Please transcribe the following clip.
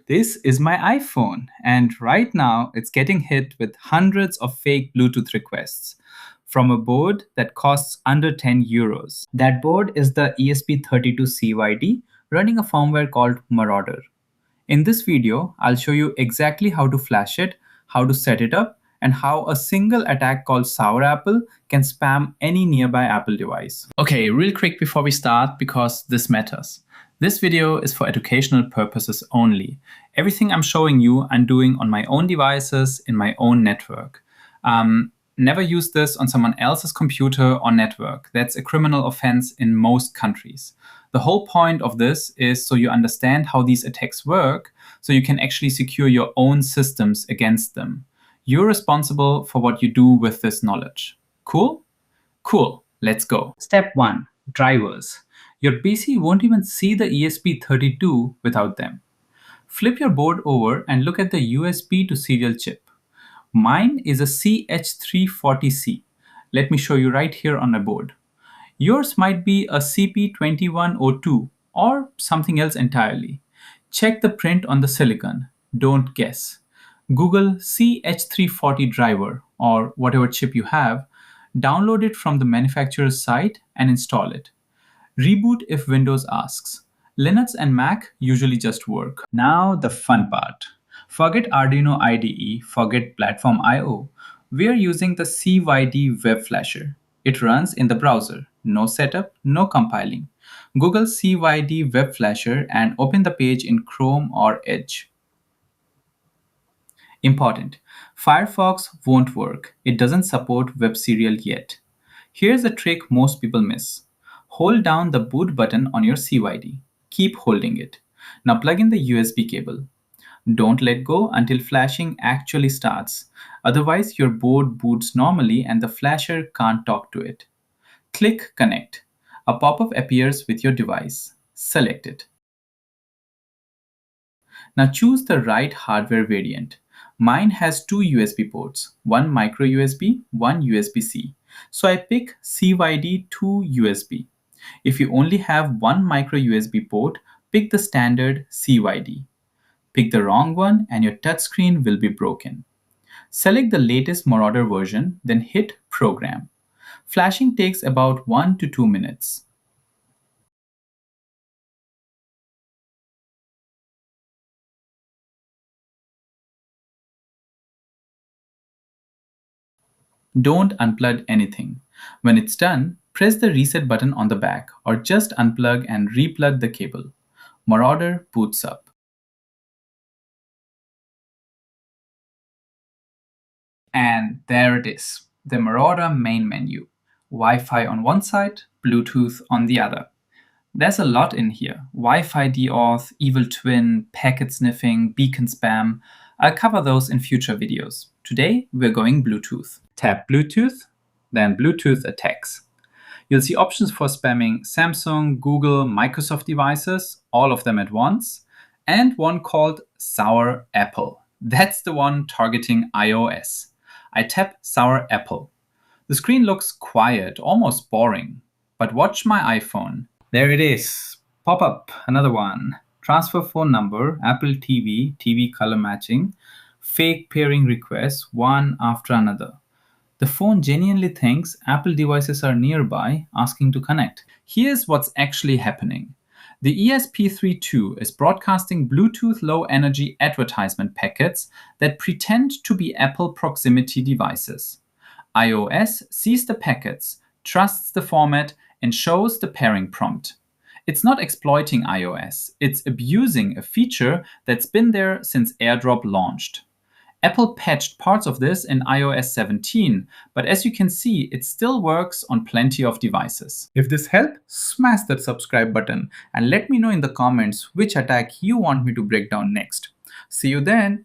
This is my iPhone, and right now it's getting hit with hundreds of fake Bluetooth requests from a board that costs under 10 euros. That board is the ESP32 CYD running a firmware called Marauder. In this video, I'll show you exactly how to flash it, how to set it up, and how a single attack called Sour Apple can spam any nearby Apple device. Okay, real quick before we start, because this matters. This video is for educational purposes only. Everything I'm showing you, I'm doing on my own devices, in my own network. Never use this on someone else's computer or network. That's a criminal offense in most countries. The whole point of this is so you understand how these attacks work, so you can actually secure your own systems against them. You're responsible for what you do with this knowledge. Cool? Cool. Let's go. Step 1. Drivers. Your PC won't even see the ESP32 without them. Flip your board over and look at the USB to serial chip. Mine is a CH340C. Let me show you right here on my board. Yours might be a CP2102 or something else entirely. Check the print on the silicon. Don't guess. Google CH340 driver or whatever chip you have, download it from the manufacturer's site and install it. Reboot if Windows asks. Linux and Mac usually just work. Now the fun part. Forget Arduino IDE, forget Platform I/O. We are using the CYD Webflasher. It runs in the browser. No setup, no compiling. Google CYD Webflasher and open the page in Chrome or Edge. Important. Firefox won't work. It doesn't support web serial yet. Here's a trick most people miss. Hold down the boot button on your CYD. Keep holding it. Now plug in the USB cable. Don't let go until flashing actually starts. Otherwise, your board boots normally and the flasher can't talk to it. Click Connect. A pop-up appears with your device. Select it. Now choose the right hardware variant. Mine has two USB ports, one micro USB, one USB-C. So I pick CYD 2 USB. If you only have one micro USB port, pick the standard CYD. Pick the wrong one and your touchscreen will be broken. Select the latest Marauder version, then hit Program. Flashing takes about 1 to 2 minutes. Don't unplug anything. When it's done, press the reset button on the back or just unplug and replug the cable. Marauder boots up. And there it is, the Marauder main menu. Wi-Fi on one side, Bluetooth on the other. There's a lot in here. Wi-Fi deauth, evil twin, packet sniffing, beacon spam. I'll cover those in future videos. Today, we're going Bluetooth. Tap Bluetooth, then Bluetooth attacks. You'll see options for spamming Samsung, Google, Microsoft devices, all of them at once, and one called Sour Apple. That's the one targeting iOS. I tap Sour Apple. The screen looks quiet, almost boring. But watch my iPhone. There it is. Pop up, another one. Transfer phone number, Apple TV, TV color matching, fake pairing requests, one after another. The phone genuinely thinks Apple devices are nearby, asking to connect. Here's what's actually happening. The ESP32 is broadcasting Bluetooth Low Energy advertisement packets that pretend to be Apple proximity devices. iOS sees the packets, trusts the format, and shows the pairing prompt. It's not exploiting iOS, it's abusing a feature that's been there since AirDrop launched. Apple patched parts of this in iOS 17, but as you can see, it still works on plenty of devices. If this helped, smash that subscribe button and let me know in the comments which attack you want me to break down next. See you then!